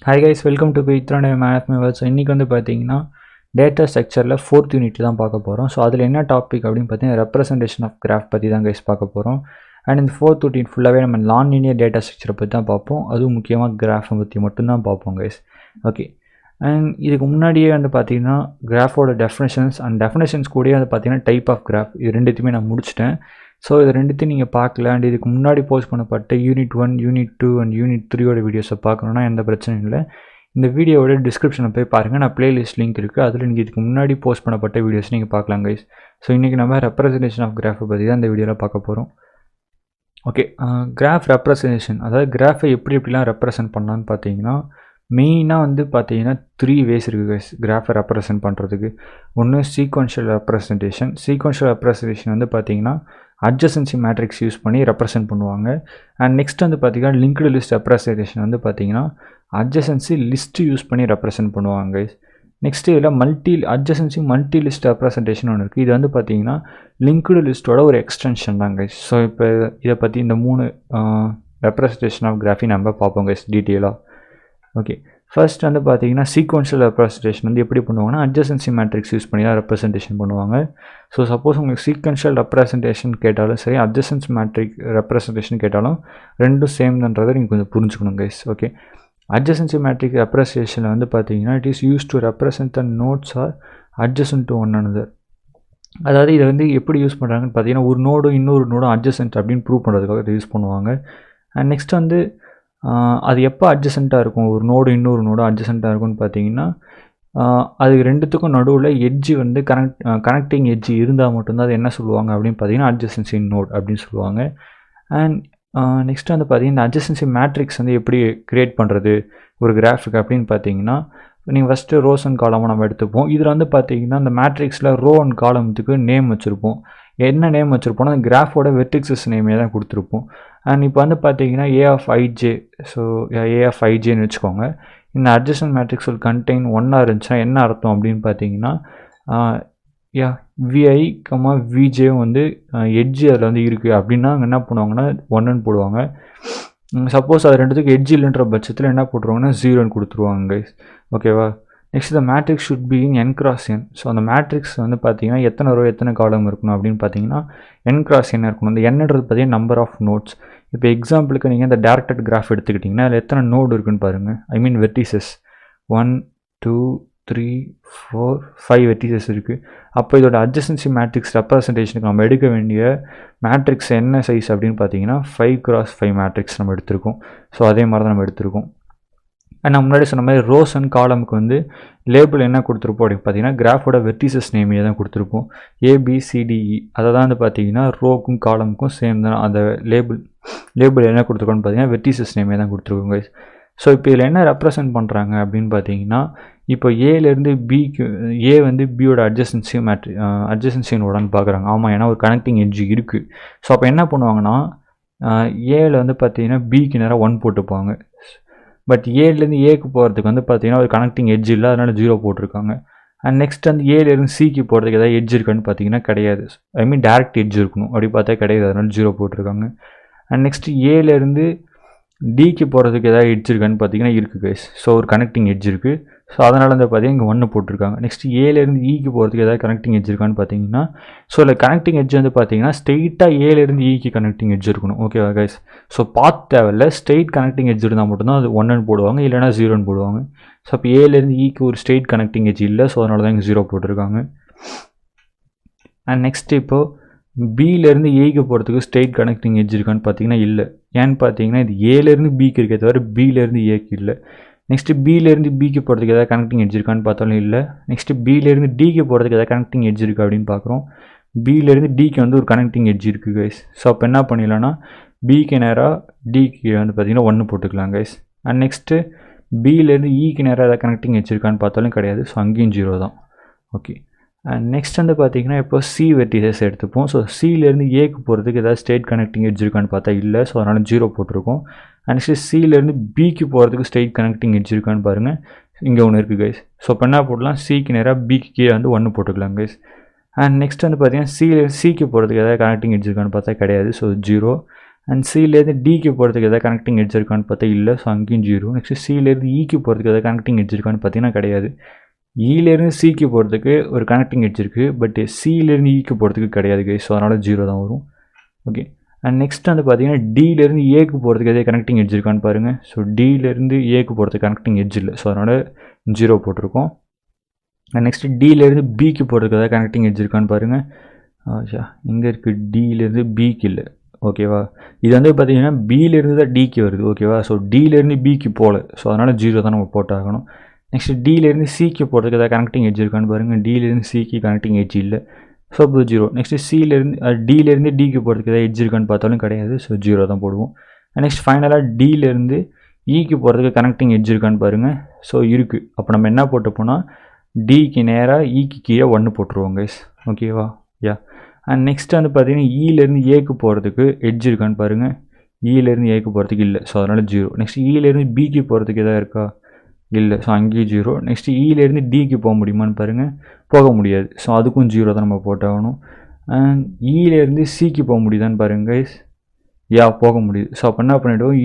Hi guys, welcome to Pithran Man of My Words. இன்னைக்கு வந்து பார்த்தீங்கன்னா டேட்டா ஸ்ட்ரக்சரில் 4th யூனிட் தான் பார்க்க போகிறோம். ஸோ அதில் என்ன டாபிக் அப்படின்னு பார்த்தீங்கன்னா ரெப்ரசன்டேஷன் ஆஃப் கிராஃப் பற்றி தான் கைஸ் பார்க்க போகிறோம். அண்ட் இந்த 4th யூனிட் ஃபுல்லாகவே நம்ம நான் லீனியர் டேட்டா ஸ்ட்ரக்சரை பற்றி தான் பார்ப்போம். அதுவும் முக்கியமாக கிராஃபை பற்றி மட்டும்தான் பார்ப்போம் கைஸ். ஓகே, அண்ட் இதுக்கு முன்னாடியே வந்து பார்த்தீங்கன்னா கிராஃபோட டெஃபினேஷன்ஸ் அண்ட் டெஃபினேஷன்ஸ் கூடயே வந்து பார்த்தீங்கன்னா டைப் ஆஃப் கிராஃப் இது ரெண்டுத்தையுமே நான் முடிச்சிட்டேன். ஸோ இது ரெண்டுத்தையும் நீங்கள் பார்க்கல. அண்ட் இதுக்கு முன்னாடி போஸ்ட் பண்ணப்பட்ட யூனிட் 1, யூனிட் 2 அண்ட் யூனிட் 3யோட வீடியோஸை பார்க்கணுன்னா எந்த பிரச்சனையும் இல்லை. இந்த வீடியோவோட டிஸ்கிரிப்ஷனில் போய் பாருங்கள், நான் பிளேலிஸ்ட் லிங்க் இருக்குது, அதில் நீங்கள் இதுக்கு முன்னாடி போஸ்ட் பண்ணப்பட்ட வீடியோஸ் நீங்கள் பார்க்கலாம் கைஸ். ஸோ இன்றைக்கி நம்ம ரெப்ரசன்டேஷன் ஆஃப் கிராஃபை பற்றி தான் இந்த வீடியோவில் பார்க்க போகிறோம். ஓகே, கிராஃப் ரெப்ரசன்டேஷன், அதாவது கிராஃபை எப்படிலாம் ரெப்ரசன்ட் பண்ணலான்னு பார்த்தீங்கன்னா மெயினாக வந்து பார்த்தீங்கன்னா 3 வேஸ் இருக்குது கைஸ் கிராஃபை ரெப்ரசன்ட் பண்ணுறதுக்கு. ஒன்று சீக்வன்ஷியல் ரெப்ரசன்டேஷன். சீக்வன்ஷியல் ரெப்ரசன்டேஷன் வந்து பார்த்தீங்கன்னா அட்ஜசன்சி மேட்ரிக்ஸ் யூஸ் பண்ணி ரெப்ரசன்ட் பண்ணுவாங்க. அண்ட் நெக்ஸ்ட் வந்து பார்த்தீங்கன்னா லிங்க்டு லிஸ்ட் ரெப்ரசன்டேஷன் வந்து பார்த்தீங்கன்னா அட்ஜசன்சி லிஸ்ட்டு யூஸ் பண்ணி ரெப்ரசன்ட் பண்ணுவாங்க கைஸ். நெக்ஸ்ட் இதில் அட்ஜசன்சி மல்டி லிஸ்ட் ரெப்ரசன்டேஷன் ஒன்று இருக்குது. இது வந்து பார்த்தீங்கன்னா லிங்க்டு லிஸ்ட்டோட ஒரு எக்ஸ்டென்ஷன் தான் கைஸ். ஸோ இப்போ இதை பற்றி இந்த 3 ரெப்ரசன்டேஷன் ஆஃப் கிராஃபி நம்ம பார்ப்போம் கைஸ் டீட்டெயிலாக. ஓகே, ஃபர்ஸ்ட் வந்து பார்த்தீங்கன்னா சீக்வன்ஷியல் ரெப்ரசன்டேஷன் வந்து எப்படி பண்ணுவாங்கன்னா அட்ஜசன்சி மேட்ரிக்ஸ் யூஸ் பண்ணி தான் ரெப்ரசன்டேஷன் பண்ணுவாங்க. ஸோ சப்போஸ் உங்களுக்கு சீக்வன்ஷியல் ரெப்ரசன்டேஷன் கேட்டாலும் சரி, அட்ஜசன்சி மேட்ரிக் ரெப்ரசன்டேஷன் கேட்டாலும் ரெண்டும் சேம் தான்றதை நீங்கள் கொஞ்சம் புரிஞ்சுக்கணும் கைஸ். ஓகே, அட்ஜசன்சி மேட்ரிக் ரெப்ரசன்டேஷனில் வந்து பார்த்தீங்கன்னா it is use to represent the nodes are adjacent to one another. அதாவது இதை வந்து எப்படி யூஸ் பண்ணுறாங்கன்னு பார்த்தீங்கன்னா ஒரு நோடும் இன்னொரு நோடும் அட்ஜசன்ட் அப்படின்னு ப்ரூவ் பண்ணுறதுக்காக இதை யூஸ் பண்ணுவாங்க. அண்ட் நெக்ஸ்ட் வந்து அது எப்போ அட்ஜசண்ட்டாக இருக்கும், ஒரு நோடு இன்னொரு நோடும் அட்ஜசண்ட்டாக இருக்கும்னு பார்த்தீங்கன்னா அது ரெண்டுத்துக்கும் நடுவில் எட்ஜு வந்து கனெக்டிங் எட்ஜு இருந்தால் மட்டும்தான் அது என்ன சொல்லுவாங்க அப்படின்னு பார்த்தீங்கன்னா அட்ஜசன்சி நோட் அப்படின்னு சொல்லுவாங்க. அண்ட் நெக்ஸ்ட் வந்து பார்த்தீங்கன்னா இந்த அட்ஜசன்சி மேட்ரிக்ஸ் வந்து எப்படி க்ரியேட் பண்ணுறது ஒரு கிராஃபிக் அப்படின்னு பார்த்தீங்கன்னா நீங்கள் ஃபஸ்ட்டு ரோஸ் அண்ட் காலமாக நம்ம எடுத்துப்போம். இதில் வந்து பார்த்தீங்கன்னா இந்த மேட்ரிக்ஸில் ரோ அண்ட் காலமுக்கு நேம் வச்சுருப்போம். என்ன நேம் வச்சுருப்போம்னா அந்த கிராஃபோட வெர்டிக்ஸஸ் நேமே தான் கொடுத்துருப்போம். அண்ட் இப்போ வந்து பார்த்தீங்கன்னா ஏ ஆஃப் ஐஜே, ஸோ ஏ ஆஃப் ஐஜேன்னு வச்சுக்கோங்க. இந்த அட்ஜசன்ட் மேட்ரிக்ஸ் ஒரு கண்டெயின் 1 இருந்துச்சுன்னா என்ன அர்த்தம் அப்படின்னு பார்த்தீங்கன்னா விஐ விஜே வந்து எட்ஜு அதில் வந்து இருக்குது அப்படின்னா அங்கே என்ன பண்ணுவாங்கன்னா 1ன்னு போடுவாங்க. சப்போஸ் அது ரெண்டுத்துக்கு எட்ஜ் இல்லைன்ற பட்சத்தில் என்ன போட்டுருவாங்கன்னா 0ன்னு கொடுத்துருவாங்க கைஸ். ஓகேவா, நெக்ஸ்ட் இந்த matrix should be in n cross n. So அந்த மேட்ரிக்ஸ் வந்து பார்த்தீங்கன்னா எத்தனை ரோ எத்தனை காலம் இருக்கணும் அப்படின்னு பார்த்தீங்கன்னா n cross n இருக்கணும். இந்த என்னன்றது பார்த்தீங்கன்னா நம்பர் ஆஃப் நோட்ஸ். இப்போ எக்ஸாம்பிளுக்கு நீங்கள் இந்த டேரக்டட் கிராஃப் எடுத்துக்கிட்டிங்கன்னா அதில் எத்தனை நோடு இருக்குன்னு பாருங்கள். ஐ மீன் வெர்டிசஸ் 1 2 3 4 5 வெர்டிசஸ் இருக்குது. அப்போ இதோட அட்ஜசன்சி மேட்ரிக்ஸ் ரெப்ரசன்டேஷனுக்கு நம்ம எடுக்க வேண்டிய மேட்ரிக்ஸ் என்ன சைஸ் அப்படின்னு பார்த்தீங்கன்னா 5 cross 5 மேட்ரிக்ஸ் நம்ம எடுத்திருக்கோம். ஸோ அதே மாதிரி தான் நம்ம எடுத்திருக்கோம். நான் முன்னாடி சொன்ன மாதிரி ரோஸ் அண்ட் காலமுக்கு வந்து லேபிள் என்ன கொடுத்துருப்போம் அப்படின்னு பார்த்தீங்கன்னா கிராஃபோட வெர்டிசஸ் நேமையே தான் கொடுத்துருப்போம். ஏபிசிடிஇ அதை தான் வந்து பார்த்தீங்கன்னா ரோக்கும் காலமுக்கும் சேம் தான். அந்த லேபிள் என்ன கொடுத்துருக்கோன்னு பார்த்தீங்கன்னா வெர்டிசஸ் நேமே தான் கொடுத்துருக்கோங்க. ஸோ இப்போ இதில் என்ன ரெப்ரசன்ட் பண்ணுறாங்க அப்படின்னு பார்த்தீங்கன்னா இப்போ ஏலேருந்து பிக்கு ஏ வந்து பியோட அட்ஜசன்சியோடான்னு பார்க்குறாங்க. ஆமாம், ஏன்னா ஒரு கனெக்டிங் எட்ஜ் இருக்குது. ஸோ அப்போ என்ன பண்ணுவாங்கன்னா ஏல வந்து பார்த்தீங்கன்னா பிக்கு நேராக 1 போட்டுப்பாங்க. பட் ஏலேருந்து ஏக்கு போகிறதுக்கு வந்து பார்த்தீங்கன்னா ஒரு கனெக்டிங் எட்ஜ் இல்லை, அதனால் 0 போட்டிருக்காங்க. அண்ட் நெக்ஸ்ட் வந்து ஏலேருந்து சிக்கு போகிறதுக்கு ஏதாவது எட்ஜ் இருக்கான்னு பார்த்தீங்கன்னா கிடையாது. ஐ மீன் டேரக்ட் எட்ஜ் இருக்கணும், அப்படி பார்த்தா கிடையாது, அதனால் 0 போட்டிருக்காங்க. அண்ட் நெக்ஸ்ட் ஏலேருந்து டிக்கு போகிறதுக்கு ஏதாவது எட்ஜ் இருக்கான்னு பார்த்தீங்கன்னா இருக்குது கைஸ். ஸோ ஒரு கனெக்டிங் எட்ஜ் இருக்குது. ஸோ அதனால் வந்து பார்த்தீங்கன்னா இங்கே 1 போட்டிருக்காங்க. நெக்ஸ்ட் ஏலேருந்து ஈக்கு போகிறதுக்கு ஏதாவது கனெக்டிங் எட்ஜ் இருக்கான்னு பார்த்தீங்கன்னா ஸோ இல்லை கனெக்டிங் எட்ஜ் வந்து பார்த்தீங்கன்னா ஸ்ட்ரெயிட்டாக ஏலேருந்து ஈக்கு கனெக்டிங் எட்ஜ் இருக்கணும். ஓகேவா கைஸ், ஸோ பாத் தேவையில்ல, ஸ்ட்ரெயிட் கனெக்டிங் எட்ஜ் இருந்தால் மட்டும்தான் அது 1ன்னு போடுவாங்க, இல்லைனா 0ன்னு போடுவாங்க. ஸோ இப்போ ஏலேருந்து ஈக்கு ஒரு ஸ்ட்ரெயிட் கனெக்டிங் எட்ஜ் இல்லை, ஸோ அதனால தான் இங்கே 0 போட்டிருக்காங்க. அண்ட் நெக்ஸ்ட் இப்போது பியிலேருந்து ஏக்கு போகிறதுக்கு ஸ்ட்ரெயிட் கனெக்டிங் எட்ஜ் இருக்கான்னு பார்த்தீங்கன்னா இல்லை. ஏன்னு பார்த்தீங்கன்னா இது ஏலேருந்து பிக்கு இருக்கே தவிர பியிலேருந்து ஏக்கு இல்லை. நெக்ஸ்ட்டு பியிலேருந்து பிக்கு போகிறதுக்கு ஏதாவது கனெக்டிங் எட்ஜ் இருக்கான்னு பார்த்தாலும் இல்லை. நெக்ஸ்ட்டு பியிலேருந்து டிக்கு போகிறதுக்கு ஏதாவது கனெக்டிங் எட்ஜ் இருக்குது அப்படின்னு பார்க்குறோம். பியிலேருந்து டிக்கு வந்து ஒரு கனெக்டிங் எட்ஜ் இருக்குது கைஸ். ஸோ அப்போ என்ன பண்ணிடலாம்னா பிக்கு நேராக டிக்கு வந்து பார்த்தீங்கன்னா 1 போட்டுக்கலாம் கைஸ். அண்ட் நெக்ஸ்ட்டு பியிலேருந்து ஈக்கு நேராக ஏதாவது கனெக்டிங் எட்ஜ் இருக்கான்னு பார்த்தாலும் கிடையாது, ஸோ அங்கேயும் 0 தான். ஓகே, அண்ட் நெக்ஸ்ட் வந்து பார்த்தீங்கன்னா இப்போ சி வெர்டிசஸ் எடுத்துப்போம். ஸோ சியிலேருந்து ஏக்கு போகிறதுக்கு ஏதாவது ஸ்ட்ரெயிட் கனெக்டிங் எட்ஜ் இருக்கான்னு பார்த்தா இல்லை, ஸோ அதனால் 0 போட்டிருக்கோம். அண்ட் நெக்ஸ்ட்டு சியிலேருந்து பிக்கு போகிறதுக்கு ஸ்ட்ரெயிட் கனெக்டிங் எட்ஜ் இருக்கான்னு பாருங்கள், இங்கே ஒன்று இருக்குது கைஸ். ஸோ இப்போ என்ன போடலாம், சிக்கு நேராக பிக்கு கீழே வந்து 1 போட்டுக்கலாம் கைஸ். அண்ட் நெக்ஸ்ட் வந்து பார்த்தீங்கன்னா சிக்கு போகிறதுக்கு ஏதாவது கனெக்டிங் எட்ஜ் இருக்கான்னு பார்த்தா கிடையாது, ஸோ 0. அண்ட் சிலேருந்து டிக்கு போகிறதுக்கு எதாவது கனெக்டிங் எட்ஜ் இருக்கான்னு பார்த்தா இல்லை, ஸோ அங்கேயும் 0. நெக்ஸ்ட்டு சிலேருந்து ஈக்கு போகிறதுக்கு எதாவது கனெக்டிங் எட்ஜ் இருக்கான்னு பார்த்தீங்கன்னா கிடையாது. ஈலேருந்து சிக்கு போகிறதுக்கு ஒரு கனெக்டிங் எட்ஜ் இருக்குது, பட் சிலேருந்து ஈக்கு போகிறதுக்கு கிடையாது கைஸ், ஸோ அதனால் 0 தான் வரும். ஓகே, அண்ட் நெக்ஸ்ட் வந்து பார்த்தீங்கன்னா டிலேருந்து ஏக்கு போகிறதுக்கு எதாவது கனெக்டிங் எட்ஜ் இருக்கான்னு பாருங்கள். ஸோ டிலேருந்து ஏக்கு போகிறதுக்கு கனெக்டிங் எட்ஜ் இல்லை, ஸோ அதனால் 0 போட்டிருக்கோம். அண்ட் நெக்ஸ்ட்டு டிலேருந்து பிக்கு போகிறதுக்கு எதாவது கனெக்டிங் எட்ஜ் இருக்கான்னு பாருங்கள். இங்கே இருக்குது, டிலேருந்து பிக்கு இல்லை. ஓகேவா, இது வந்து பார்த்தீங்கன்னா பிலேருந்து தான் டிக்கு வருது. ஓகேவா, ஸோ டிலேருந்து பிக்கு போகல, ஸோ அதனால் 0 தான் நம்ம போட்டாகணும். நெக்ஸ்ட்டு டிலேருந்து சிக்கு போகிறதுக்கு எதாவது கனெக்டிங் எட்ஜ் இருக்கான்னு பாருங்கள். டிலேருந்து சிக்கு கனெக்டிங் எட்ஜ் இல்லை, ஸோ அப்போ 0. நெக்ஸ்ட்டு டிலேருந்து டிக்கு போகிறதுக்கு எதாவது எட்ஜ் இருக்கான்னு பார்த்தாலும் கிடையாது, ஸோ 0 தான் போடுவோம். நெக்ஸ்ட் ஃபைனலாக டிலேருந்து ஈக்கு போகிறதுக்கு கனெக்டிங் எட்ஜ் இருக்கான்னு பாருங்கள். ஸோ இருக்குது, அப்போ நம்ம என்ன போட்டு போனால் டிக்கு நேராக ஈக்கு கீழே 1 போட்டுருவோம் கைஸ். ஓகேவா, யா. அண்ட் நெக்ஸ்ட் வந்து பார்த்தீங்கன்னா ஈலேருந்து ஏக்கு போகிறதுக்கு எட்ஜ் இருக்கான்னு பாருங்கள். ஈலேருந்து ஏக்கு போகிறதுக்கு இல்லை, ஸோ அதனால் 0. நெக்ஸ்ட் ஈலேருந்து பிக்கு போகிறதுக்கு எதாவது இருக்கா? இல்லை, ஸோ அங்கேயும் 0. நெக்ஸ்ட்டு ஈலேருந்து டிக்கு போக முடியுமான்னு பாருங்கள். போக முடியாது, ஸோ அதுக்கும் 0 தான் நம்ம போட்டாகணும். அண்ட் ஈலேருந்து சிக்கு போக முடியுதான்னு பாருங்கள் கைஸ். யா, போக முடியுது. ஸோ அப்போ என்ன பண்ணிவிடுவோம்,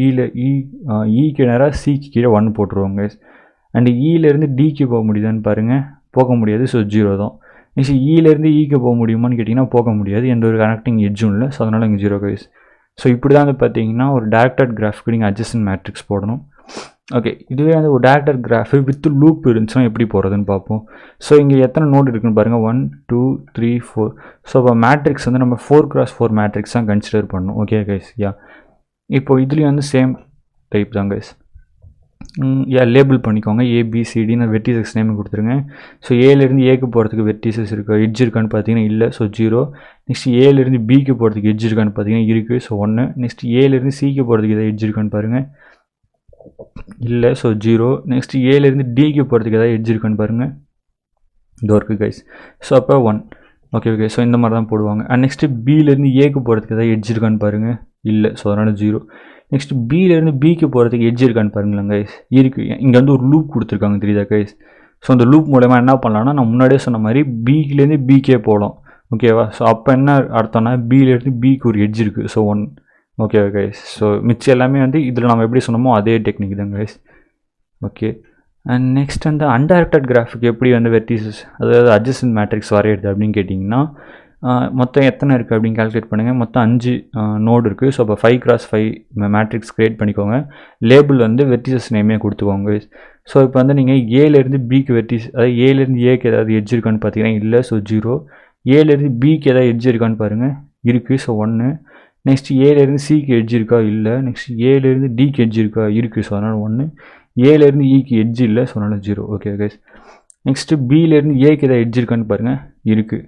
ஈக்கு நேராக சிக்கு கீழே 1 போட்டுருவோம் கைஸ். அண்டு ஈலேருந்து டிக்கு போக முடியுதான்னு பாருங்கள். போக முடியாது, ஸோ 0 தான். நெக்ஸ்ட் ஈலேருந்து ஈக்கு போக முடியுமான்னு கேட்டிங்கன்னா போக முடியாது, எந்த ஒரு கனெக்டிங் எட்ஜும் இல்லை, ஸோ அதனால் இங்கே 0 கைஸ். ஸோ இப்படி தான் வந்து பார்த்தீங்கன்னா ஒரு டைரக்டட் கிராஃப்க்கு நீங்கள் அட்ஜஸ்டன்ட் மேட்ரிக்ஸ் போடணும். ஓகே, இதுவே வந்து ஒரு டேரக்டட் கிராஃபு வித் லூப் இருந்துச்சுன்னா எப்படி போகிறதுன்னு பார்ப்போம். ஸோ இங்கே எத்தனை நோடு இருக்குன்னு பாருங்கள், 1 2 3 4. ஸோ இப்போ மேட்ரிக்ஸ் வந்து நம்ம 4x4 மேட்ரிக்ஸ் தான் கன்சிடர் பண்ணணும். ஓகே கைஸ், யா. இப்போ இதுலேயும் வந்து சேம் டைப் தான் கைஸ். யா, லேபிள் பண்ணிக்கோங்க, ஏபிசிடின்னு வெர்டிசஸ் நேம் கொடுத்துருங்க. ஸோ ஏலேருந்து ஏக்கு போகிறதுக்கு வெர்டிசஸ் இருக்கா, எட்ஜ் இருக்கான்னு பார்த்தீங்கன்னா இல்லை, ஸோ 0. நெக்ஸ்ட் ஏலேருந்து பிக்கு போகிறதுக்கு எட்ஜ் இருக்கான்னு பார்த்தீங்கன்னா இருக்குது, ஸோ 1. நெக்ஸ்ட் ஏலேருந்து சிக்கு போகிறதுக்கு எதாவது எட்ஜ் இருக்கான்னு பாருங்கள். இல்லை, ஸோ 0. நெக்ஸ்ட் ஏலேருந்து டிக்கு போகிறதுக்கு எதாவது எட்ஜ் இருக்கான்னு பாருங்கள். இது இருக்குது கைஸ், ஸோ அப்போ 1. ஓகே, ஸோ இந்த மாதிரி தான் போடுவாங்க. அண்ட் நெக்ஸ்ட்டு பிலேருந்து ஏக்கு போகிறதுக்கு எதாவது எட்ஜ் இருக்கான்னு பாருங்கள். இல்லை, ஸோ அதனால் 0. நெக்ஸ்ட் பிலேருந்து பிக்கு போகிறதுக்கு எட்ஜ் இருக்கான்னு பாருங்களேன் கைஸ். இருக்குது, இங்கே வந்து ஒரு லூப் கொடுத்துருக்காங்க, தெரியுதா கைஸ். ஸோ அந்த லூப் மூலமா என்ன பண்ணலாம்னா, நான் முன்னாடியே சொன்ன மாதிரி பிலேருந்து பிக்கே போகலாம். ஓகேவா, ஸோ அப்போ என்ன அர்த்தம்னா பிலேருந்து பிக்கு ஒரு எட்ஜ் இருக்குது, ஸோ 1. ஓகே கைஸ், ஸோ மிச்சம் எல்லாமே வந்து இதில் நம்ம எப்படி சொன்னோமோ அதே டெக்னிக் தான் கைஸ். ஓகே, அண்ட் நெக்ஸ்ட் வந்து அன்டைரக்டட் கிராஃபுக்கு எப்படி வந்து வெர்டிசஸ், அதாவது அட்ஜஸ்டன்ட் மேட்ரிக்ஸ் வரையிறது அப்படின்னு கேட்டிங்கன்னா, மொத்தம் எத்தனை இருக்குது அப்படின்னு கால்குலேட் பண்ணுங்கள். மொத்தம் 5 நோடு இருக்குது. ஸோ அப்போ 5x5 மேட்ரிக்ஸ் க்ரியேட் பண்ணிக்கோங்க. லேபிள் வந்து வெர்டிசஸ் நேமே கொடுத்துக்கோங்க. ஸோ இப்போ வந்து நீங்கள் ஏலேருந்து பிக்கு அதாவது ஏலேருந்து ஏக்கு ஏதாவது எட்ஜ் இருக்கான்னு பார்த்தீங்கன்னா இல்லை, ஸோ 0. ஏலேருந்து பிக்கு ஏதாவது எட்ஜ் இருக்கான்னு பாருங்கள், இருக்குது, ஸோ 1. நெக்ஸ்ட் ஏலேருந்து சிக்கு எட்ஜ் இருக்கா, இல்லை. நெக்ஸ்ட் ஏலேருந்து டிக்கு எட்ஜ் இருக்கா, இருக்குது, ஸோ அதனால் 1. ஏலேருந்து ஈக்கு எட்ஜ் இல்லை, ஸோ அதனால் 0. Okay guys. நெக்ஸ்ட்டு பிலேருந்து ஏக்கு ஏதாவது எட்ஜ் இருக்கான்னு பாருங்கள், இருக்குது.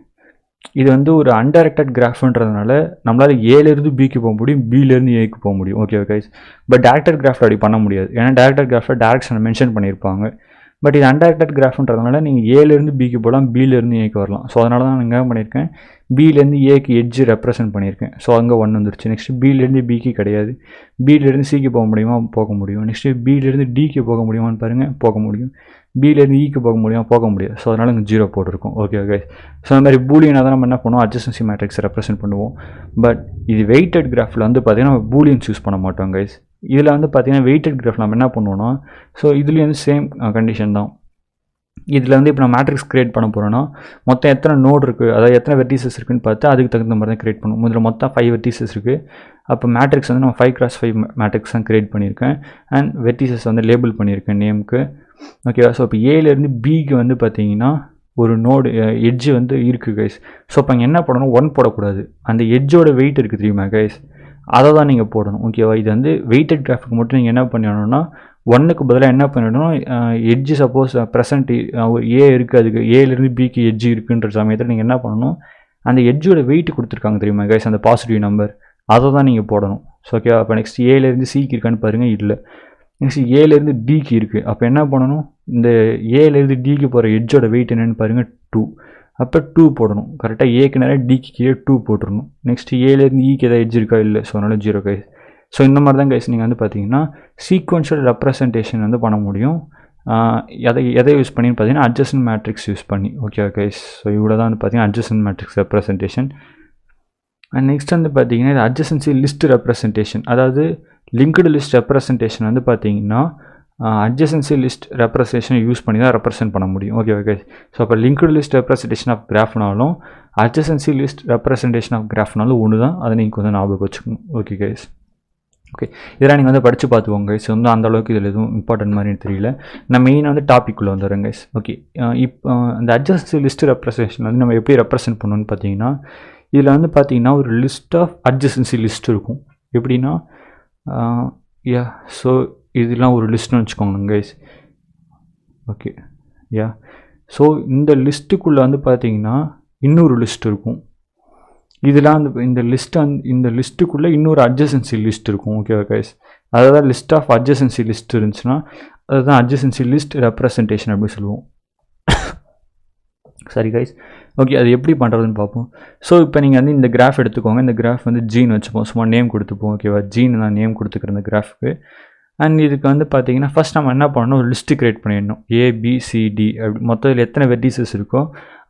இது வந்து ஒரு அன்டைரக்டட் கிராஃப்ன்றதுனால நம்மளால் ஏலேருந்து பிக்கு போக முடியும், பிலேருந்து ஏக்கு போக முடியும். Okay guys. But directed craft அப்படி பண்ண முடியாது, ஏன்னா டேரக்டட் கிராஃப்டில் டேரக்ஷனை மென்ஷன் பண்ணியிருப்பாங்க. பட் இது அன்டைரக்டட் கிராஃப்ன்றதுனால நீங்கள் ஏலேருந்து பிக்கு போகலாம், பிலேருந்து ஏக்கு வரலாம். ஸோ அதனால தான் நான் என்ன பண்ணியிருக்கேன், பிலேருந்து ஏக்கு எட்ஜ் ரெப்ரசென்ட் பண்ணியிருக்கேன். ஸோ அங்கே 1 வந்துருச்சு. நெக்ஸ்ட்டு பிலேருந்து பிக்கு கிடையாது, பிலேருந்து சிக்கு போக முடியுமா, போக முடியும். நெக்ஸ்ட்டு பிலேருந்து டிக்கு போக முடியுமான்னு பாருங்கள், போக முடியும். பிலேருந்து ஈக்கு போக முடியுமா, போக முடியாது. ஸோ அதனால் இங்கே 0 போட்டிருக்கோம். Okay guys. ஸோ அந்த மாதிரி பூலியனாக தான் நம்ம என்ன பண்ணுவோம், அட்ஜஸ்டன்சி மேட்ரிக்ஸ் ரெப்ரசென்ட் பண்ணுவோம். பட் இது வெயிட்டட் கிராஃபில் வந்து பார்த்திங்கன்னா நம்ம பூலியன்ஸ் யூஸ் பண்ண மாட்டோம் கைஸ். இதில் வந்து பார்த்திங்கன்னா வெயிட்டட் கிராஃபில் நம்ம என்ன பண்ணுவோம்னா, ஸோ இதுலேயும் வந்து சேம் கண்டிஷன் தான். இதில் வந்து இப்போ நான் மேட்ரிக்ஸ் க்ரியேட் பண்ண போகிறோன்னா, மொத்தம் எத்தனை நோடு இருக்குது, அதாவது எத்தனை வெர்டிசஸ் இருக்குதுன்னு பார்த்து அதுக்கு தகுந்த மாதிரி தான் க்ரியேட் பண்ணுவோம். இதில் மொத்தம் 5 வெர்டிசஸ் இருக்குது. அப்போ மேட்ரிக்ஸ் வந்து நான் 5x5 மேட்ரிக்ஸ் தான் க்ரியேட் பண்ணியிருக்கேன். அண்ட் வெர்டிசஸ் வந்து லேபிள் பண்ணியிருக்கேன் நேமுக்கு. ஓகேவா, ஸோ இப்போ ஏலேருந்து பிக்கு வந்து பார்த்தீங்கன்னா ஒரு நோடு எட்ஜு வந்து இருக்குது கைஸ். ஸோ இப்போ அங்கே என்ன போடணும், 1 போடக்கூடாது. அந்த எட்ஜோட வெயிட் இருக்குது தெரியுமா கைஸ், அதை தான் நீங்கள் போடணும். ஓகேவா, இது வந்து வெயிட்டட் கிராஃபுக்கு மட்டும் நீங்கள் என்ன பண்ணணும்னா 1க்கு பதிலாக என்ன பண்ணிடணும், எட்ஜு சப்போஸ் ப்ரெசன்ட் ஏ இருக்குது, அதுக்கு ஏலேருந்து பிக்கு எட்ஜு இருக்குன்ற சமயத்தில் நீங்கள் என்ன பண்ணணும், அந்த எட்ஜோட வெயிட் கொடுத்துருக்காங்க தெரியுமா கைஸ், அந்த பாசிட்டிவ் நம்பர், அதை தான் நீங்கள் போடணும். ஸோ ஓகேவா, அப்போ நெக்ஸ்ட் ஏலேருந்து சிக்கு இருக்கான்னு பாருங்கள், இல்லை. நெக்ஸ்ட் ஏலேருந்து டிக்கு இருக்குது. அப்போ என்ன பண்ணணும், இந்த ஏலேருந்து டிக்கு போகிற எட்ஜோட வெயிட் என்னென்னு பாருங்கள், 2. அப்போ 2 போடணும். கரெக்டாக ஏக்கு நேரம் டிக்கு கீழே 2 போட்டுருணும். நெக்ஸ்ட் ஏலேருந்து ஈக்கு எதாவது எட்ஜ் இருக்கா, இல்லை. ஸோ அதனால் 0 கைஸ். ஸோ இந்த மாதிரி தான் கைஸ் நீங்கள் வந்து பார்த்தீங்கன்னா சீக்வன்ஷியல் ரெப்ரசன்டேஷன் வந்து பண்ண முடியும். எதை யூஸ் பண்ணின்னு பார்த்தீங்கன்னா அட்ஜஸ்டன்ட் மேட்ரிக்ஸ் யூஸ் பண்ணி. Okay guys. ஸோ இவ்வளோ தான் வந்து பார்த்தீங்கன்னா அட்ஜஸ்டன்ட் மேட்ரிக்ஸ் ரெப்ரசன்டேஷன். அண்ட் நெக்ஸ்ட் வந்து பார்த்தீங்கன்னா இது அட்ஜசன்சி லிஸ்ட் ரெப்ரசன்டேஷன். அதாவது லிங்க்டு லிஸ்ட் ரெப்ரசன்டேஷன் வந்து பார்த்தீங்கன்னா அட்ஜசன்சி லிஸ்ட் ரெப்ரசன்டேஷன் யூஸ் பண்ணி தான் ரெப்ரசென்ட் பண்ண முடியும். ஓகே. ஸோ அப்போ லிங்க்டு லிஸ்ட் ரெப்ரசன்டேஷன் ஆஃப் கிராஃப்னாலும் அட்ஜசன்சி லிஸ்ட் ரெப்ரசன்டேஷன் ஆஃப் கிராஃப்னாலும் ஒன்று தான். அதை நீங்கள் கொஞ்சம் ஞாபகம் வச்சுக்கணும். Okay guys. ஓகே, இதெல்லாம் நீங்கள் வந்து படித்து பார்த்துக்கோங்க கைஸ். வந்து அந்தளவுக்கு இதில் எதுவும் இம்பார்ட்டன்ட் மாதிரி தெரியல. நான் மெயினாக வந்து டாப்பிக்குள்ளே வந்துடுறேன் கைஸ். ஓகே, இப்போ அந்த அட்ஜசன்சி லிஸ்ட் ரெப்ரசன்டேஷன் வந்து நம்ம எப்படி ரெப்ரசென்ட் பண்ணணும்னு பார்த்தீங்கன்னா இதில் வந்து பார்த்தீங்கன்னா ஒரு லிஸ்ட் ஆஃப் அட்ஜசன்சி லிஸ்ட் இருக்கும். எப்படின்னா ஸோ இதெல்லாம் ஒரு லிஸ்ட்னு வச்சுக்கோங்க கைஸ். ஓகே, ஸோ இந்த லிஸ்ட்டுக்குள்ளே வந்து பார்த்தீங்கன்னா இன்னொரு லிஸ்ட் இருக்கும். இதெல்லாம் இந்த லிஸ்ட்டுக்குள்ளே இன்னொரு அட்ஜசன்சி லிஸ்ட் இருக்கும். ஓகேவா கைஸ், அதாவது லிஸ்ட் ஆஃப் அட்ஜசன்சி லிஸ்ட் இருந்துச்சுன்னா அதுதான் அட்ஜசன்சி லிஸ்ட் ரெப்ரசன்டேஷன் அப்படின்னு சொல்லுவோம். சரி கைஸ், ஓகே, அது எப்படி பண்ணுறதுன்னு பார்ப்போம். ஸோ இப்போ நீங்கள் வந்து இந்த கிராஃப் எடுத்துக்கோங்க. இந்த கிராஃப் வந்து ஜீன் வச்சுப்போம், சும்மா நேம் கொடுத்துப்போம். ஓகேவா, ஜீன் நான் நேம் கொடுத்துக்கிறேன் இந்த கிராஃபுக்கு. அண்ட் இதுக்கு வந்து பார்த்தீங்கன்னா ஃபஸ்ட் நம்ம என்ன பண்ணணும், ஒரு லிஸ்ட்டு க்ரியேட் பண்ணிடணும். ABCD அப்படி மொத்தம் இதில் எத்தனை வெர்டிசஸ் இருக்கோ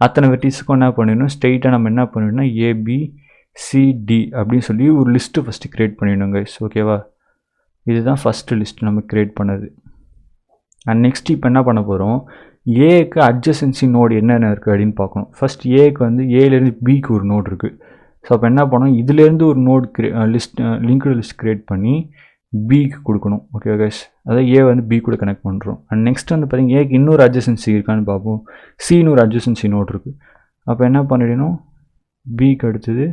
அத்தனை வெர்டிஸுக்கும் என்ன பண்ணிடணும், ஸ்ட்ரெயிட்டாக நம்ம என்ன பண்ணிடணும் ABCD அப்படின்னு சொல்லி ஒரு லிஸ்ட்டு ஃபஸ்ட்டு க்ரியேட் பண்ணிடணும் கைஸ். ஓகேவா, இதுதான் ஃபஸ்ட்டு லிஸ்ட் நம்ம க்ரியேட் பண்ணது. அண்ட் நெக்ஸ்ட் இப்போ என்ன பண்ண போகிறோம், ஏக்கு அட்ஜசன்சி நோடு என்னென்ன இருக்குது அப்படின்னு பார்க்கணும். ஃபஸ்ட் ஏக்கு வந்து ஏலேருந்து பிக்கு ஒரு நோடு இருக்குது. ஸோ அப்போ என்ன பண்ணணும், இதுலேருந்து ஒரு நோடு லிங்க்டு லிஸ்ட் க்ரியேட் பண்ணி பிக்கு கொடுக்கணும். ஓகே கைஸ், அதாவது ஏ வந்து பி கூட கனெக்ட் பண்ணுறோம். அண்ட் நெக்ஸ்ட் வந்து பார்த்தீங்கன்னா ஏக்கு இன்னொரு அட்ஜசன்சி இருக்கான்னு பார்ப்போம். சின்னு ஒரு அட்ஜசன்சி நோட் இருக்குது. அப்போ என்ன பண்ணிடணும், பிக்கு அடுத்தது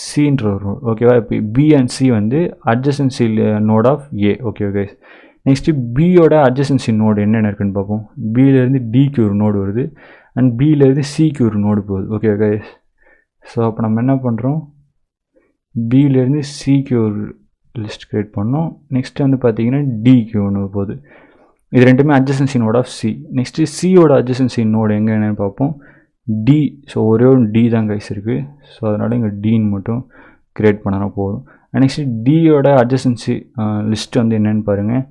சின்ற ஒரு நோட். ஓகேவா, இப்போ பி அண்ட் சி வந்து adjacency node of A. Okay guys, next பியோட அட்ஜசன்சி நோடு என்னென்ன இருக்குன்னு பார்ப்போம். பியிலேருந்து டிக்கு ஒரு நோடு வருது அண்ட் பியிலேருந்து சிக்கு ஒரு நோடு போகுது. ஓகே கைஸ், ஸோ அப்போ நம்ம என்ன பண்ணுறோம், பியிலேருந்து சிக்கு ஒரு லிஸ்ட் க்ரியேட் பண்ணோம். நெக்ஸ்ட்டு வந்து பார்த்தீங்கன்னா டிக்கு ஒன்று போகுது. இது ரெண்டுமே adjacency node of C. Next சியோட அட்ஜசன்சி நோடு எங்கே என்னென்னு பார்ப்போம், டி. ஸோ ஒரே ஒரு டி தான் கைஸ் இருக்குது. ஸோ அதனால் இங்கே டின்னு மட்டும் க்ரியேட் பண்ணனா போதும். நெக்ஸ்ட்டு டியோட அட்ஜசன்சி லிஸ்ட் வந்து என்னென்னு பாருங்கள்.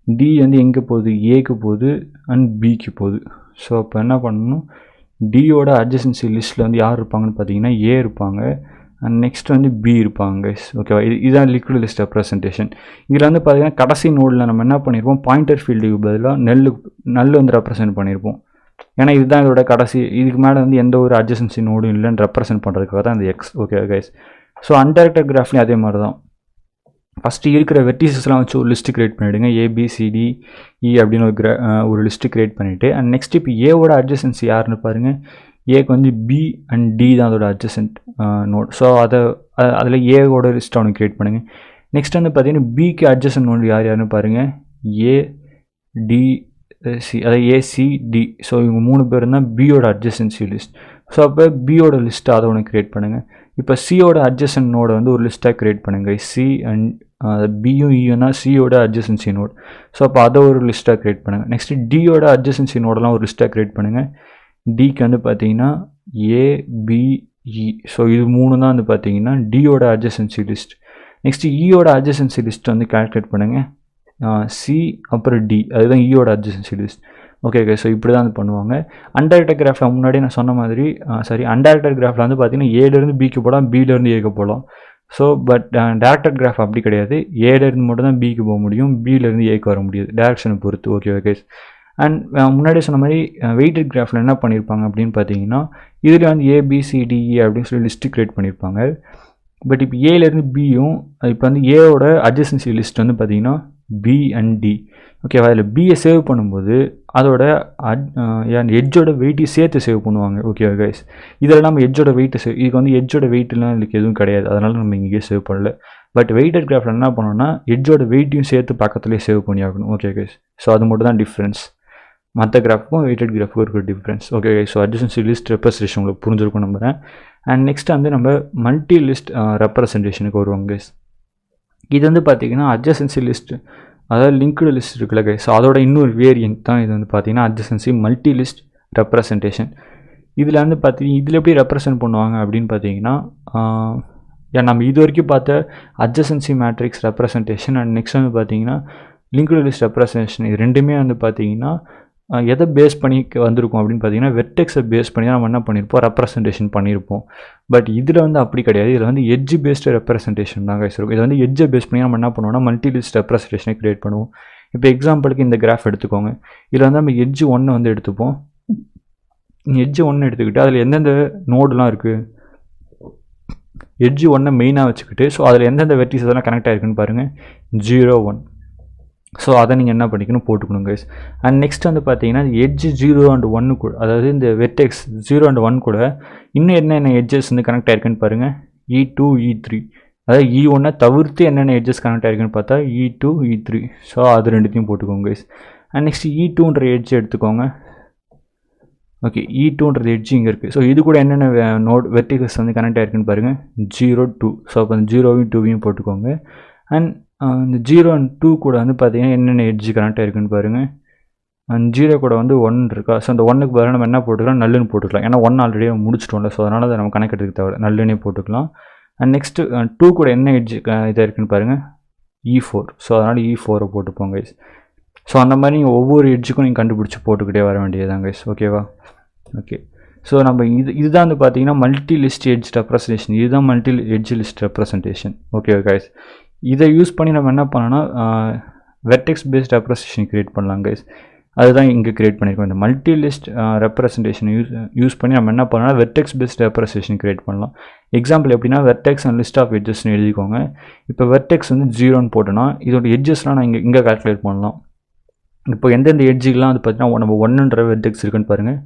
டி வந்து எங்கே போகுது, ஏக்கு போகுது அண்ட் பிக்கு போகுது. ஸோ அப்போ என்ன பண்ணணும், டியோட அட்ஜசன்சி லிஸ்ட்டில் வந்து யார் இருப்பாங்கன்னு பார்த்தீங்கன்னா ஏ இருப்பாங்க அண்ட் நெக்ஸ்ட் வந்து பி இருப்பாங்க கைஸ். ஓகேவா, இதுதான் லிக்விட் லிஸ்ட் ரெப்ரசன்டேஷன். இதில் வந்து பார்த்தீங்கன்னா கடைசி நோடில் நம்ம என்ன பண்ணியிருப்போம், பாயிண்டர் ஃபீல்டுக்கு பதிலாக நெல் வந்து ரெப்ரசென்ட் பண்ணியிருப்போம். ஏன்னா இதுதான் இதோட கடைசி, இதுக்கு மேலே வந்து எந்த ஒரு அட்ஜசன்சி நோடும் இல்லைன்னு ரெப்ரசென்ட் பண்ணுறதுக்காக தான் இந்த X. Okay guys, so undirected கிராஃப்லையும் அதே மாதிரி தான். ஃபஸ்ட்டு இருக்கிற வெர்டிசஸ்லாம் வச்சு ஒரு லிஸ்ட்டு க்ரியேட் பண்ணிவிடுங்க. ABCDE அப்படின்னு ஒரு லிஸ்ட்டு க்ரியேட் பண்ணிவிட்டு அண்ட் நெக்ஸ்ட் இப்போ ஏவோட அட்ஜசன்சி யாருன்னு பாருங்கள். ஏக்கு வந்து பி அண்ட் டி தான் அதோட அட்ஜசன்ட் நோட். ஸோ அதில் ஏவோட லிஸ்ட் அவனுக்கு க்ரியேட் பண்ணுங்கள். நெக்ஸ்ட் வந்து பார்த்தீங்கன்னா பிக்கு அட்ஜசன்ட் நோடு யாருன்னு பாருங்கள், ADC, அதாவது ACD. ஸோ இவங்க 3 பேர் தான் பியோட அட்ஜசன்சி லிஸ்ட். ஸோ அப்போ பியோட லிஸ்ட்டு அதை ஒன்று க்ரியேட் பண்ணுங்கள். இப்போ சியோட அட்ஜசன்ட் நோடை வந்து ஒரு லிஸ்ட்டாக க்ரியேட் பண்ணுங்கள். சி அண்ட் பியும் இயும்னா சியோட அட்ஜசன்சி நோட். ஸோ அப்போ அதை ஒரு லிஸ்ட்டாக க்ரியேட் பண்ணுங்கள். நெக்ஸ்ட்டு டியோட அட்ஜசன்சி நோடெல்லாம் ஒரு லிஸ்ட்டாக க்ரியேட் பண்ணுங்கள். டிக்கு வந்து பார்த்தீங்கன்னா ABE. ஸோ இது 3 தான் வந்து பார்த்தீங்கன்னா டியோட அட்ஜசன்சி லிஸ்ட். நெக்ஸ்ட்டு இயோட அட்ஜசன்சி லிஸ்ட் வந்து கால்குலேட் பண்ணுங்கள். சி அப்புறம் டி, அதுதான் இயோட அட்ஜசன்சி லிஸ்ட். ஓகே, ஸோ இப்படி தான் வந்து பண்ணுவாங்க. அன்டைரக்டட் கிராஃபில் முன்னாடி நான் சொன்ன மாதிரி அன்டைரக்டட் கிராஃபில் வந்து பார்த்தீங்கன்னா ஏலேருந்து பிக்கு போகலாம், பியிலேருந்து ஏக்கு போகலாம். ஸோ பட் டேரக்டட் கிராஃப் அப்படி கிடையாது. ஏலேருந்து மட்டும் தான் பிக்கு போக முடியும், பியிலேருந்து ஏக்கு வர முடியாது, டேரக்ஷனை பொறுத்து. ஓகே. அண்ட் முன்னாடி சொன்ன மாதிரி வெயிட்டட் கிராஃபில் என்ன பண்ணியிருப்பாங்க அப்படின்னு பார்த்தீங்கன்னா இதில் வந்து ABCDE அப்படின்னு சொல்லி லிஸ்ட்டு க்ரியேட் பண்ணியிருப்பாங்க. பட் இப்போ ஏலேருந்து பியும் இப்போ வந்து ஏவோட அட்ஜசன்சி லிஸ்ட் வந்து பார்த்தீங்கன்னா பி அண்ட் டி. ஓகேவா, அதில் பியை சேவ் பண்ணும்போது அதோட எட்ஜோட வெயிட்டையும் சேர்த்து சேவ் பண்ணுவாங்க. ஓகேவா கைஸ், இதில் நம்ம எட்ஜோட வெயிட்டை இதுக்கு வந்து எட்ஜோட வெயிட்லாம் இதுக்கு எதுவும் கிடையாது, அதனால் நம்ம இங்கேயே சேவ் பண்ணல. பட் வெயிட்டட் கிராஃபில் என்ன பண்ணோம்னா எட்ஜோட வெயிட்டையும் சேர்த்து பக்கத்துலேயே சேவ் பண்ணி ஆகணும். ஓகே கைஸ், ஸோ அது மட்டும் தான் டிஃப்ரென்ஸ். மற்ற கிராஃபுக்கும் வெயிட்டட் கிராஃபுக்கும் இருக்கிற difference. Okay, so adjacency list representation உங்களுக்கு புரிஞ்சிருக்கும் நம்புகிறேன். அண்ட் நெக்ஸ்ட் வந்து நம்ம மல்டி லிஸ்ட் ரெப்ரசன்டேஷனுக்கு வருவாங்க கைஸ். இது வந்து பார்த்திங்கன்னா அட்ஜசன்சி லிஸ்ட், அதாவது லிங்க்டு லிஸ்ட் இருக்குல்ல கைஸ், ஸோ அதோட இன்னொரு வேரியன்ட் தான் இது வந்து பார்த்திங்கன்னா அட்ஜசன்சி மல்டி லிஸ்ட் ரெப்ரசன்டேஷன். இதில் வந்து பார்த்தீங்கன்னா இதில் எப்படி ரெப்ரசன்ட் பண்ணுவாங்க அப்படின்னு பார்த்தீங்கன்னா நம்ம இது வரைக்கும் பார்த்த adjacency matrix representation and next வந்து பார்த்தீங்கன்னா லிங்க்டு லிஸ்ட் ரெப்ரசன்டேஷன், இது ரெண்டுமே வந்து பார்த்தீங்கன்னா எதை பேஸ் பண்ணி வந்திருக்கும் அப்படின்னு பார்த்தீங்கன்னா வெர்டெக்ஸை பேஸ் பண்ணி நம்ம என்ன பண்ணியிருப்போம் ரெப்ரசன்டேஷன் பண்ணியிருப்போம். பட் இதில் வந்து அப்படி கிடையாது. இதில் வந்து எட்ஜ் பேஸ்டு ரெப்ரசன்டேஷன் தான் கைஸ் இருக்கும். இதை வந்து எட்ஜை பேஸ் பண்ணி நம்ம என்ன பண்ணுவோம்னா மல்டி லிஸ்ட் ரெப்ரசன்டேஷனை கிரியேட் பண்ணுவோம். இப்போ எக்ஸாம்பிளுக்கு இந்த கிராஃப் எடுத்துக்கோங்க. இதில் வந்து நம்ம எட்ஜ் 1 வந்து எடுத்துப்போம். எட்ஜ் 1 எடுத்துக்கிட்டு அதில் எந்தெந்த நோடுலாம் இருக்குது, எட்ஜ் 1 மெயினாக வச்சுக்கிட்டு ஸோ அதில் எந்தெந்த வெர்டிசஸ் எல்லாம் கனெக்ட் ஆகிருக்குன்னு பாருங்கள் 0 1. ஸோ அதை நீங்கள் என்ன பண்ணிக்கணும் போட்டுக்கணும் கைஸ். அண்ட் நெக்ஸ்ட் வந்து பார்த்தீங்கன்னா எட்ஜ் 0 and 1 கூட, அதாவது இந்த வெர்டெக்ஸ் 0 and 1 கூட இன்னும் என்னென்ன எட்ஜஸ் வந்து கனெக்ட் ஆகிருக்குன்னு பாருங்கள் E2 E3. அதாவது E1 தவிர்த்து என்னென்ன எட்ஜஸ் கனெக்ட் ஆகிருக்குன்னு பார்த்தா E2 E3. ஸோ அது ரெண்டுத்தையும் போட்டுக்கோங்க கைஸ். அண்ட் நெக்ஸ்ட் E2ன்ற எட்ஜ் எடுத்துக்கோங்க. ஓகே, E2ன்றது எட்ஜ் இங்கே இருக்குது. ஸோ இது கூட என்னென்ன நோட் வெர்டிகஸ் வந்து கனெக்ட் ஆகிருக்குன்னு பாருங்கள் 0 2. ஸோ அப்போ அந்த 0வையும் 2வையும் போட்டுக்கோங்க. அண்ட் இந்த 0 and 2 கூட வந்து பார்த்தீங்கன்னா என்னென்ன எட்ஜ் கனெக்ட் ஆகிருக்குன்னு பாருங்கள். அண்ட் 0 கூட வந்து 1 இருக்கா. ஸோ அந்த 1க்கு பதிலாக நம்ம என்ன போட்டுக்கலாம், நல்லுன்னு போட்டுக்கலாம். ஏன்னா 1 ஆல்ரெடி முடிச்சிட்டோம்ல. ஸோ அதனால் அதை நம்ம கணக்கெடுத்துக்க தேவை, நல்லுன்னே போட்டுக்கலாம். அண்ட் நெக்ஸ்ட்டு 2 கூட என்ன எட்ஜ் இதாக இருக்குன்னு பாருங்கள் E4. ஸோ அதனால் E4 போட்டுப்போங்க கைஸ். ஸோ அந்த மாதிரி நீங்கள் ஒவ்வொரு எட்ஜுக்கும் நீங்கள் கண்டுபிடிச்சி போட்டுக்கிட்டே வர வேண்டியதுதான் கைஸ். ஓகேவா? ஓகே. ஸோ நம்ம இதுதான் வந்து பார்த்தீங்கன்னா மல்டி லிஸ்ட் எட்ஜ் ரெப்ரசன்டேஷன். இதுதான் multi edge list representation. Okay guys. இதை யூஸ் பண்ணி நம்ம என்ன பண்ணோன்னா வெர்டெக்ஸ் பேஸ்ட் ரெப்ரசன்டேஷன் க்ரியேட் பண்ணலாம் கைஸ். அதுதான் இங்கே க்ரியேட் பண்ணியிருக்கோம். இந்த மல்டி லிஸ்ட் ரெப்ரசன்டேஷன் யூஸ் பண்ணி நம்ம என்ன பண்ணோம்னா வெர்டெக்ஸ் பேஸ்ட் ரெப்ரசன்டேஷன் க்ரியேட் பண்ணலாம். எக்ஸாம்பிள் எப்படின்னா வெர்டெக்ஸ் அண்ட் லிஸ்ட் ஆஃப் எட்ஜஸ்ன்னு எழுதிக்கோங்க. இப்போ வெர்டெக்ஸ் வந்து 0ன்னு போட்டோன்னா இதோட எட்ஜஸ்லாம் நான் இங்கே கால்குலேட் பண்ணலாம். இப்போ எந்தெந்த எட்ஜுக்கெலாம் வந்து பார்த்தீங்கன்னா நம்ம 1ன்ற வெர்டெக்ஸ் இருக்குன்னு பாருங்கள்.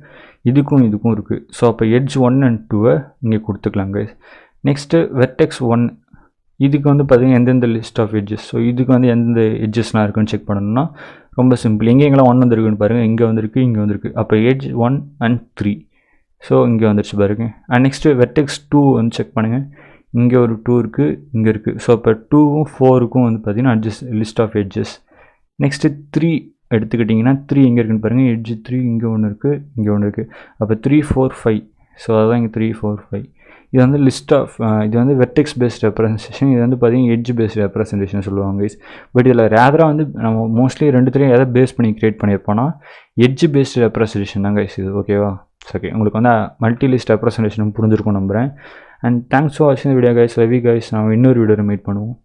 இதுக்கும் இருக்குது. ஸோ அப்போ எட்ஜ் 1 and 2 இங்கே கொடுத்துக்கலாம் கைஸ். நெக்ஸ்ட்டு வெர்டெக்ஸ் 1 இதுக்கு வந்து பார்த்தீங்கன்னா எந்தெந்த லிஸ்ட் ஆஃப் எட்ஜஸ், ஸோ இதுக்கு வந்து எந்தெந்த எட்ஜஸ்லாம் இருக்குன்னு செக் பண்ணணும்னா ரொம்ப சிம்பிள். எங்கெங்கெல்லாம் 1 வந்துருக்குன்னு பாருங்கள். இங்கே வந்திருக்கு. அப்போ எட்ஜ் 1 and 3. ஸோ இங்கே வந்துருச்சு பாருங்க. அண்ட் நெக்ஸ்ட்டு வெர்டெக்ஸ் 2 வந்து செக் பண்ணுங்கள். இங்கே ஒரு 2 இருக்குது, இங்கே இருக்குது. ஸோ அப்போ 2ம் 4க்கும் வந்து பார்த்தீங்கன்னா லிஸ்ட் ஆஃப் எட்ஜஸ். நெக்ஸ்ட்டு 3 எடுத்துக்கிட்டிங்கன்னா 3 எங்கே இருக்குன்னு பாருங்கள். எட்ஜ் 3 இங்கே ஒன்று இருக்குது, இங்கே ஒன்று இருக்குது. அப்போ 3 4 5. ஸோ அதுதான் இங்கே 3 4 5. இது வந்து லிஸ்ட் ஆஃப் இது வந்து வெர்டெக்ஸ் பேஸ்ட் ரெப்ரசன்டேஷன். இது வந்து பார்த்தீங்கன்னா எட்ஜ் பேஸ்ட் ரெப்ரசன்டேஷன் சொல்லுவாங்க கைஸ். பட் இதில் ரேதராக வந்து நம்ம மோஸ்ட்லி ரெண்டுத்துலேயும் எதை பேஸ் பண்ணி க்ரியேட் பண்ணியிருப்போம்னா எட்ஜ் பேஸ்ட் ரெப்ரசன்டேஷன் தான் கைஸ் இது. ஓகேவா? ஓகே, உங்களுக்கு வந்து மல்டி லிஸ்ட் ரெப்ரசன்டேஷன் புரிஞ்சிருக்கும் நம்புகிறேன். அண்ட் தேங்க்ஸ் ஃபார் வாட்சிங் வீடியோ கைஸ். ரவி கைஸ், நம்ம இன்னொரு வீடியோவில் மீட் பண்ணுவோம்.